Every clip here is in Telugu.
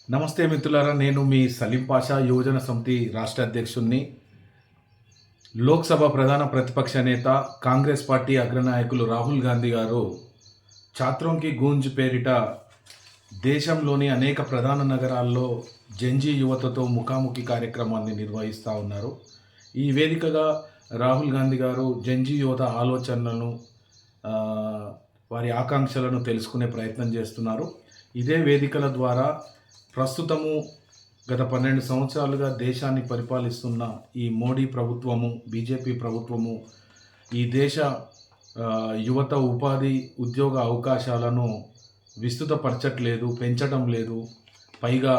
నమస్తే మిత్రులారా, నేను మీ సలీం పాషా, యువజన సమితి రాష్ట్ర అధ్యక్షుడిని. లోక్సభ ప్రధాన ప్రతిపక్ష నేత, కాంగ్రెస్ పార్టీ అగ్రనాయకులు రాహుల్ గాంధీ గారు ఛాత్రోం కి గూంజ్ పేరిట దేశంలోని అనేక ప్రధాన నగరాల్లో జంజీ యువతతో ముఖాముఖి కార్యక్రమాన్ని నిర్వహిస్తూ ఉన్నారు. ఈ వేదికగా రాహుల్ గాంధీ గారు జంజీ యువత ఆలోచనలను, ఆ, వారి ఆకాంక్షలను తెలుసుకునే ప్రయత్నం చేస్తున్నారు. ఇదే వేదికల ద్వారా ప్రస్తుతము గత 12 సంవత్సరాలుగా దేశాన్ని పరిపాలిస్తున్న ఈ మోడీ ప్రభుత్వము, బీజేపీ ప్రభుత్వము ఈ దేశ యువత ఉపాధి, ఉద్యోగ అవకాశాలను విస్తృతపరచట్లేదు, పెంచడం లేదు. పైగా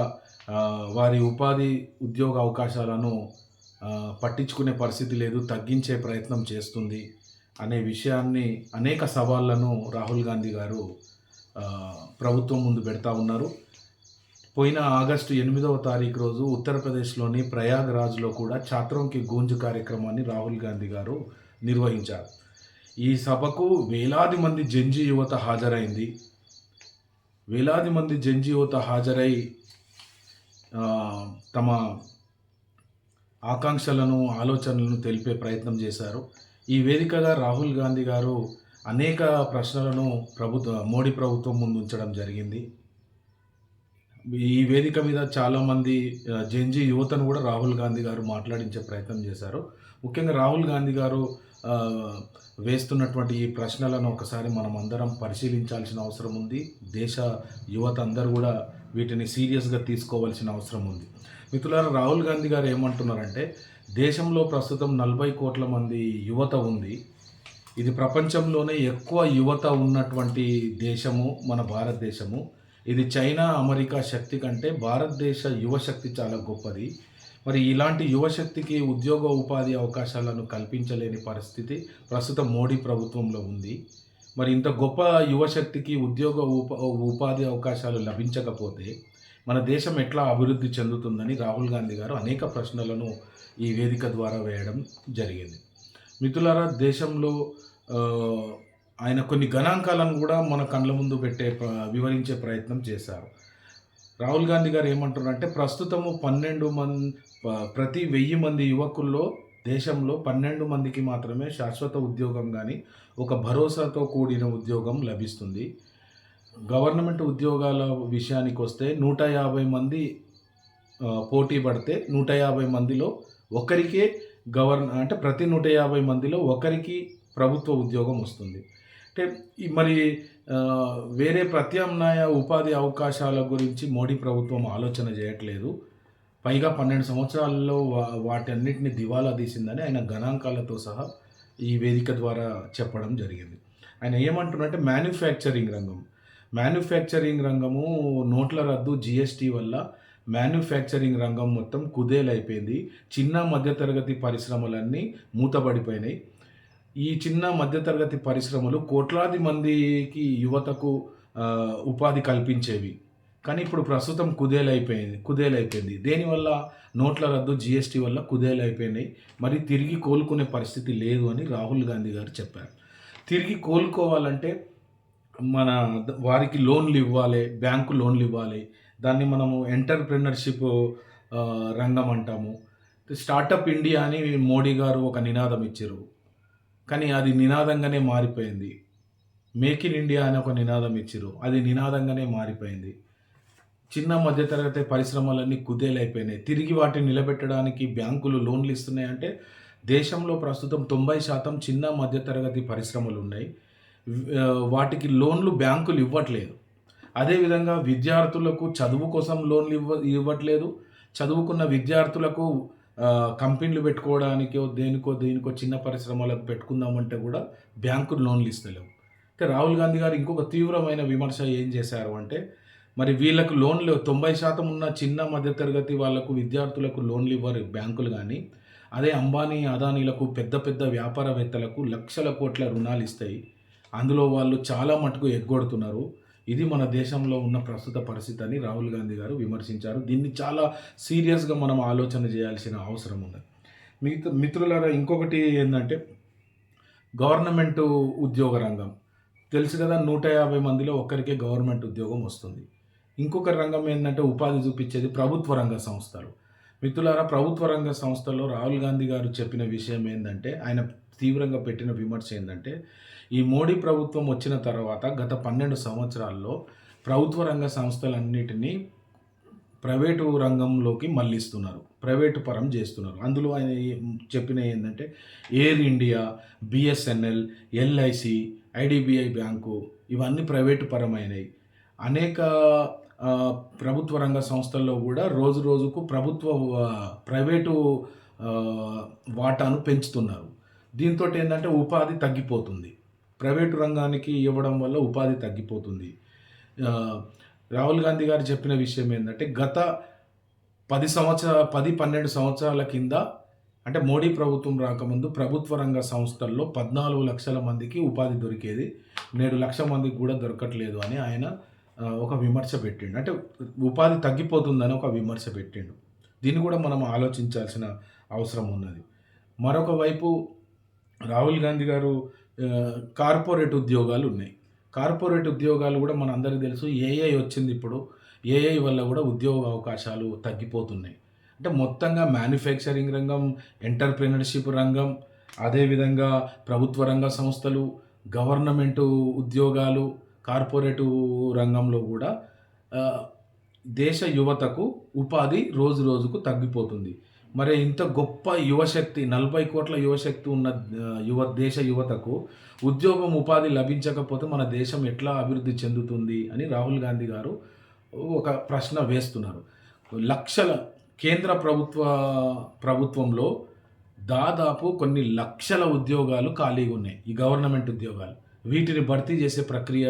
వారి ఉపాధి, ఉద్యోగ అవకాశాలను పట్టించుకునే పరిస్థితి లేదు, తగ్గించే ప్రయత్నం చేస్తుంది అనే విషయాన్ని, అనేక సవాళ్లను రాహుల్ గాంధీ గారు ప్రభుత్వం ముందు పెడతా ఉన్నారు. పోయిన ఆగస్టు 8వ తారీఖు రోజు ఉత్తరప్రదేశ్లోని ప్రయాగ్రాజ్లో కూడా ఛాత్రోంకి గూంజ్ కార్యక్రమాన్ని రాహుల్ గాంధీ గారు నిర్వహించారు. ఈ సభకు వేలాది మంది జంజీ యువత హాజరైంది. వేలాది మంది జంజీ యువత హాజరై తమ ఆకాంక్షలను, ఆలోచనలను తెలిపే ప్రయత్నం చేశారు. ఈ వేదికగా రాహుల్ గాంధీ గారు అనేక ప్రశ్నలను మోడీ ప్రభుత్వం ముందు ఉంచడం జరిగింది. ఈ వేదిక మీద చాలామంది జెన్జీ యువతను కూడా రాహుల్ గాంధీ గారు మాట్లాడించే ప్రయత్నం చేశారు. ముఖ్యంగా రాహుల్ గాంధీ గారు వేస్తున్నటువంటి ఈ ప్రశ్నలను ఒకసారి మనం అందరం పరిశీలించాల్సిన అవసరం ఉంది. దేశ యువత అందరూ కూడా వీటిని సీరియస్గా తీసుకోవాల్సిన అవసరం ఉంది. మిత్రులారా, రాహుల్ గాంధీ గారు ఏమంటున్నారంటే, దేశంలో ప్రస్తుతం 40 కోట్ల మంది యువత ఉంది. ఇది ప్రపంచంలోనే ఎక్కువ యువత ఉన్నటువంటి దేశము మన భారతదేశము. ఇది చైనా, అమెరికా శక్తి కంటే భారతదేశ యువశక్తి చాలా గొప్పది. మరి ఇలాంటి యువశక్తికి ఉద్యోగ ఉపాధి అవకాశాలను కల్పించలేని పరిస్థితి ప్రస్తుతం మోడీ ప్రభుత్వంలో ఉంది. మరి ఇంత గొప్ప యువశక్తికి ఉద్యోగ ఉపాధి అవకాశాలు లభించకపోతే మన దేశం ఎట్లా అభివృద్ధి చెందుతుందని రాహుల్ గాంధీ గారు అనేక ప్రశ్నలను ఈ వేదిక ద్వారా వేయడం జరిగింది. మిత్రులారా, దేశంలో ఆయన కొన్ని గణాంకాలను కూడా మన కళ్ళ ముందు వివరించే ప్రయత్నం చేశారు. రాహుల్ గాంధీ గారు ఏమంటున్నారంటే, ప్రస్తుతము ప్రతి 1000 మంది యువకుల్లో దేశంలో 12 మందికి మాత్రమే శాశ్వత ఉద్యోగం కానీ ఒక భరోసాతో కూడిన ఉద్యోగం లభిస్తుంది. గవర్నమెంట్ ఉద్యోగాల విషయానికి వస్తే 150 మంది పోటీ పడితే 150 మందిలో ఒకరికే అంటే ప్రతి 150 మందిలో ఒకరికి ప్రభుత్వ ఉద్యోగం వస్తుంది. అంటే మరి వేరే ప్రత్యామ్నాయ ఉపాధి అవకాశాల గురించి మోడీ ప్రభుత్వం ఆలోచన చేయట్లేదు. పైగా 12 సంవత్సరాల్లో వాటన్నిటిని దివాలా తీసిందని ఆయన గణాంకాలతో సహా ఈ వేదిక ద్వారా చెప్పడం జరిగింది. ఆయన ఏమంటున్నారంటే, మ్యానుఫ్యాక్చరింగ్ రంగము నోట్ల రద్దు, జిఎస్టీ వల్ల మ్యానుఫ్యాక్చరింగ్ రంగం మొత్తం కుదేలైపోయింది. చిన్న మధ్యతరగతి పరిశ్రమలన్నీ మూతబడిపోయినాయి. ఈ చిన్న మధ్యతరగతి పరిశ్రమలు కోట్లాది మందికి, యువతకు ఉపాధి కల్పించేవి. కానీ ఇప్పుడు ప్రస్తుతం కుదేలైపోయింది. దేనివల్ల? నోట్ల రద్దు, జిఎస్టీ వల్ల కుదేలైపోయినాయి. మరి తిరిగి కోలుకునే పరిస్థితి లేదు అని రాహుల్ గాంధీ గారు చెప్పారు. తిరిగి కోలుకోవాలంటే వారికి లోన్లు ఇవ్వాలి, బ్యాంకు లోన్లు ఇవ్వాలి. దాన్ని మనము ఎంటర్‌ప్రెన్యూర్‌షిప్ రంగం అంటాము. స్టార్టప్ ఇండియా అని మోడీ గారు ఒక నినాదం ఇచ్చారు. కానీ అది నినాదంగానే మారిపోయింది. మేక్ ఇన్ ఇండియా అని ఒక నినాదం ఇచ్చారు. అది నినాదంగానే మారిపోయింది. చిన్న మధ్యతరగతి పరిశ్రమలన్నీ కుదేలైపోయినాయి. తిరిగి వాటిని నిలబెట్టడానికి బ్యాంకులు లోన్లు ఇస్తున్నాయంటే, దేశంలో ప్రస్తుతం 90% చిన్న మధ్యతరగతి పరిశ్రమలు ఉన్నాయి. వాటికి లోన్లు బ్యాంకులు ఇవ్వట్లేదు. అదేవిధంగా విద్యార్థులకు చదువు కోసం లోన్లు ఇవ్వట్లేదు. చదువుకున్న విద్యార్థులకు కంపెనీలు పెట్టుకోవడానికో దేనికో చిన్న పరిశ్రమలకు పెట్టుకుందామంటే కూడా బ్యాంకులు లోన్లు ఇస్తలేవు. అయితే రాహుల్ గాంధీ గారు ఇంకొక తీవ్రమైన విమర్శ ఏం చేశారు అంటే, మరి వీళ్ళకు లోన్లు 90% ఉన్న చిన్న మధ్యతరగతి వాళ్ళకు, విద్యార్థులకు లోన్లు ఇవ్వరు బ్యాంకులు. కానీ అదే అంబానీ, అదానీలకు, పెద్ద పెద్ద వ్యాపారవేత్తలకు లక్షల కోట్ల రుణాలు ఇస్తాయి. అందులో వాళ్ళు చాలా మటుకు ఎగ్గొడుతున్నారు. ఇది మన దేశంలో ఉన్న ప్రస్తుత పరిస్థితి అని రాహుల్ గాంధీ గారు విమర్శించారు. దీన్ని చాలా సీరియస్గా మనం ఆలోచన చేయాల్సిన అవసరం ఉంది. మిత్రులారా, ఇంకొకటి ఏంటంటే, గవర్నమెంట్ ఉద్యోగ రంగం తెలుసు కదా, 150 మందిలో ఒక్కరికే గవర్నమెంట్ ఉద్యోగం వస్తుంది. ఇంకొక రంగం ఏంటంటే ఉపాధి చూపించేది ప్రభుత్వ రంగ సంస్థలు. మిత్రులారా, ప్రభుత్వ రంగ సంస్థల్లో రాహుల్ గాంధీ గారు చెప్పిన విషయం ఏందంటే, ఆయన తీవ్రంగా పెట్టిన విమర్శ ఏందంటే, ఈ మోడీ ప్రభుత్వం వచ్చిన తర్వాత గత 12 సంవత్సరాల్లో ప్రభుత్వ రంగ సంస్థలన్నిటినీ ప్రైవేటు రంగంలోకి మళ్ళిస్తున్నారు. ప్రైవేటు పరం చేస్తున్నారు. అందులో ఆయన చెప్పినయి ఏందంటే, air India, BSNL, LIC, IDBI bank ఇవన్నీ ప్రైవేటు పరమైనయి. అనేక ప్రభుత్వ రంగ సంస్థల్లో కూడా రోజు రోజుకు ప్రైవేటు వాటాను పెంచుతున్నారు. దీంతోటేందంటే ఉపాధి తగ్గిపోతుంది. ప్రైవేటు రంగానికి ఇవ్వడం వల్ల ఉపాధి తగ్గిపోతుంది. రాహుల్ గాంధీ గారు చెప్పిన విషయం ఏందంటే, గత 12 సంవత్సరాల కింద, అంటే మోడీ ప్రభుత్వం రాకముందు ప్రభుత్వ రంగ సంస్థల్లో 14 లక్షల మందికి ఉపాధి దొరికేది. నేడు 1,00,000 మందికి కూడా దొరకట్లేదు అని ఆయన ఒక విమర్శ పెట్టిండు. అంటే ఉపాధి తగ్గిపోతుందని ఒక విమర్శ పెట్టిండు. దీన్ని కూడా మనం ఆలోచించాల్సిన అవసరం ఉన్నది. మరొక వైపు రాహుల్ గాంధీ గారు కార్పొరేట్ ఉద్యోగాలు ఉన్నాయి. కార్పొరేట్ ఉద్యోగాలు కూడా మనందరికీ తెలుసు. ఏఐ వచ్చింది ఇప్పుడు. ఏఐ వల్ల కూడా ఉద్యోగ అవకాశాలు తగ్గిపోతున్నాయి. అంటే మొత్తంగా మ్యానుఫ్యాక్చరింగ్ రంగం, ఎంటర్‌ప్రెన్యూర్‌షిప్ రంగం, అదేవిధంగా ప్రభుత్వ రంగ సంస్థలు, గవర్నమెంటు ఉద్యోగాలు, కార్పొరేటు రంగంలో కూడా దేశ యువతకు ఉపాధి రోజు రోజుకు తగ్గిపోతుంది. మరి ఇంత గొప్ప యువశక్తి, 40 కోట్ల యువశక్తి ఉన్న దేశ యువతకు ఉద్యోగం, ఉపాధి లభించకపోతే మన దేశం ఎట్లా అభివృద్ధి చెందుతుంది అని రాహుల్ గాంధీ గారు ఒక ప్రశ్న వేస్తున్నారు. లక్షల కేంద్ర ప్రభుత్వంలో దాదాపు కొన్ని లక్షల ఉద్యోగాలు ఖాళీగా ఉన్నాయి. ఈ గవర్నమెంట్ ఉద్యోగాలు. వీటిని భర్తీ చేసే ప్రక్రియ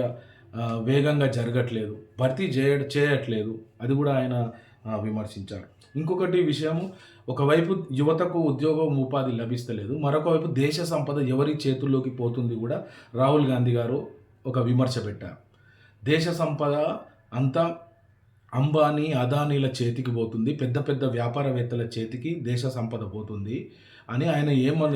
వేగంగా జరగట్లేదు. భర్తీ చేయట్లేదు. అది కూడా ఆయన విమర్శించారు. ఇంకొకటి విషయము, ఒకవైపు యువతకు ఉద్యోగం, ఉపాధి లభిస్తలేదు. మరొక వైపు దేశ సంపద ఎవరి చేతుల్లోకి పోతుంది కూడా రాహుల్ గాంధీ గారు ఒక విమర్శ పెట్టారు. దేశ సంపద అంతా అంబానీ, అదానీల చేతికి పోతుంది. పెద్ద పెద్ద వ్యాపారవేత్తల చేతికి దేశ సంపద పోతుంది అని ఆయన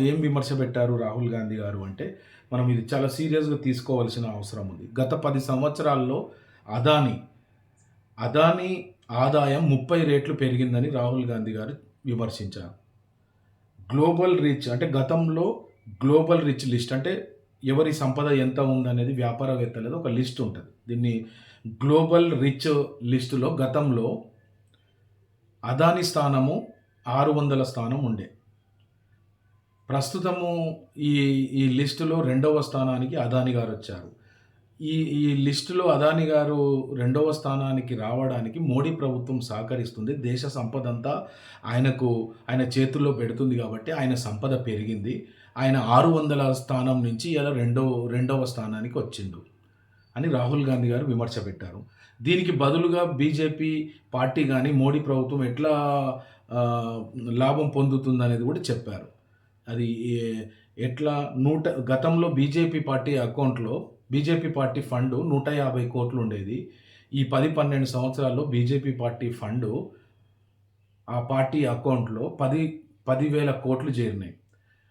ఏం విమర్శ పెట్టారు రాహుల్ గాంధీ గారు అంటే, మనం ఇది చాలా సీరియస్గా తీసుకోవాల్సిన అవసరం ఉంది. గత 10 సంవత్సరాల్లో అదానీ ఆదాయం 30 రెట్లు పెరిగిందని రాహుల్ గాంధీ గారు విమర్శించారు. గ్లోబల్ రిచ్ అంటే గతంలో గ్లోబల్ రిచ్ లిస్ట్, అంటే ఎవరి సంపద ఎంత ఉందనేది వ్యాపారవేత్తలది ఒక లిస్ట్ ఉంటుంది. దీన్ని గ్లోబల్ రిచ్ లిస్టులో గతంలో అదానీ స్థానము 600 స్థానం ఉండే. ప్రస్తుతము ఈ లిస్టులో 2వ స్థానానికి అదానీ గారు వచ్చారు. ఈ లిస్టులో అదానీ గారు 2వ స్థానానికి రావడానికి మోడీ ప్రభుత్వం సహకరిస్తుంది. దేశ సంపద అంతా ఆయన చేతుల్లో పెడుతుంది కాబట్టి ఆయన సంపద పెరిగింది. ఆయన 600 స్థానం నుంచి ఇలా రెండవ స్థానానికి వచ్చిండు అని రాహుల్ గాంధీ గారు విమర్శ పెట్టారు. దీనికి బదులుగా బీజేపీ పార్టీ కానీ మోడీ ప్రభుత్వం ఎట్లా లాభం పొందుతుందనేది కూడా చెప్పారు. అది ఎట్లా గతంలో బీజేపీ పార్టీ అకౌంట్లో బీజేపీ పార్టీ ఫండు 150 కోట్లు ఉండేది. ఈ 10-12 సంవత్సరాల్లో బీజేపీ పార్టీ ఫండు ఆ పార్టీ అకౌంట్లో 10,000 కోట్లు చేరినాయి.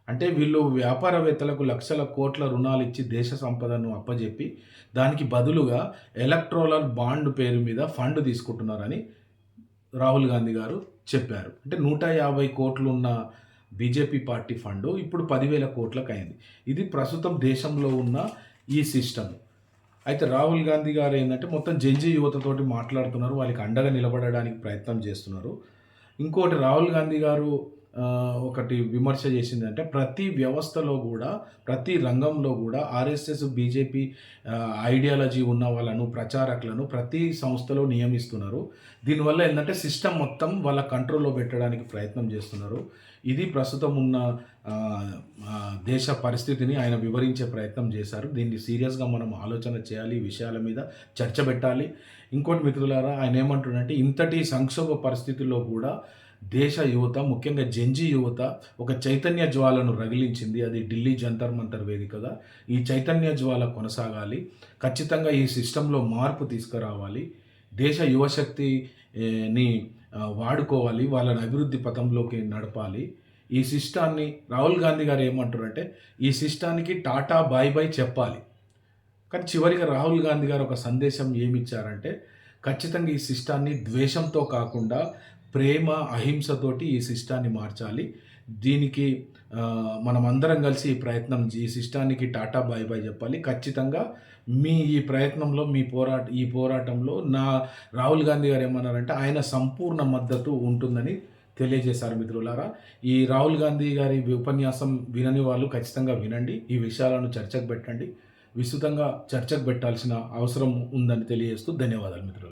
అంటే వీళ్ళు వ్యాపారవేత్తలకు లక్షల కోట్ల రుణాలు ఇచ్చి దేశ సంపదను అప్పజెప్పి దానికి బదులుగా ఎలక్ట్రోలర్ బాండ్ పేరు మీద ఫండ్ తీసుకుంటున్నారని రాహుల్ గాంధీ గారు చెప్పారు. అంటే 150 కోట్లు ఉన్న బీజేపీ పార్టీ ఫండు ఇప్పుడు 10,000 కోట్లకు అయింది. ఇది ప్రస్తుతం దేశంలో ఉన్న ఈ సిస్టమ్. అయితే రాహుల్ గాంధీ గారు ఏంటంటే మొత్తం జెన్జీ యువతతోటి మాట్లాడుతున్నారు. వాళ్ళకి అండగా నిలబడడానికి ప్రయత్నం చేస్తున్నారు. ఇంకోటి రాహుల్ గాంధీ గారు ఒకటి విమర్శ చేసిందంటే, ప్రతి వ్యవస్థలో కూడా, ప్రతి రంగంలో కూడా ఆర్ఎస్ఎస్, బీజేపీ ఐడియాలజీ ఉన్న వాళ్ళను, ప్రచారకులను ప్రతి సంస్థలో నియమిస్తున్నారు. దీనివల్ల ఏంటంటే సిస్టమ్ మొత్తం వాళ్ళ కంట్రోల్లో పెట్టడానికి ప్రయత్నం చేస్తున్నారు. ఇది ప్రస్తుతం ఉన్న దేశ పరిస్థితిని ఆయన వివరించే ప్రయత్నం చేశారు. దీన్ని సీరియస్గా మనం ఆలోచన చేయాలి, ఈ విషయాల మీద చర్చ పెట్టాలి. ఇంకోటి మిత్రులారా, ఆయన ఏమంటున్నారంటే, ఇంతటి సంక్షోభ పరిస్థితుల్లో కూడా దేశ యువత, ముఖ్యంగా జెన్జీ యువత ఒక చైతన్య జ్వాలను రగిలించింది. అది ఢిల్లీ జంతర్ మంతర్ వేదికగా. ఈ చైతన్య జ్వాల కొనసాగాలి. ఖచ్చితంగా ఈ సిస్టంలో మార్పు తీసుకురావాలి. దేశ యువశక్తిని వాడుకోవాలి. వాళ్ళని అభివృద్ధి పథంలోకి నడపాలి. ఈ సిస్టాన్ని రాహుల్ గాంధీ గారు ఏమంటారంటే, ఈ సిస్టానికి టాటా బాయ్ బాయ్ చెప్పాలి. కానీ చివరిగా రాహుల్ గాంధీ గారు ఒక సందేశం ఏమిచ్చారంటే, ఖచ్చితంగా ఈ సిస్టాన్ని ద్వేషంతో కాకుండా ప్రేమ, అహింసతోటి ఈ సిస్టాన్ని మార్చాలి. దీనికి మనమందరం కలిసి ఈ సిస్టానికి టాటా బాయ్ బాయ్ చెప్పాలి. ఖచ్చితంగా మీ ఈ ప్రయత్నంలో ఈ పోరాటంలో రాహుల్ గాంధీ గారు ఏమన్నారంటే ఆయన సంపూర్ణ మద్దతు ఉంటుందని తెలియజేశారు మిత్రులారా. ఈ రాహుల్ గాంధీ గారి ఉపన్యాసం వినని వాళ్ళు ఖచ్చితంగా వినండి. ఈ విషయాలను చర్చకు పెట్టండి. విస్తృతంగా చర్చకు పెట్టాల్సిన అవసరం ఉందని తెలియజేస్తూ ధన్యవాదాలు మిత్రులారా.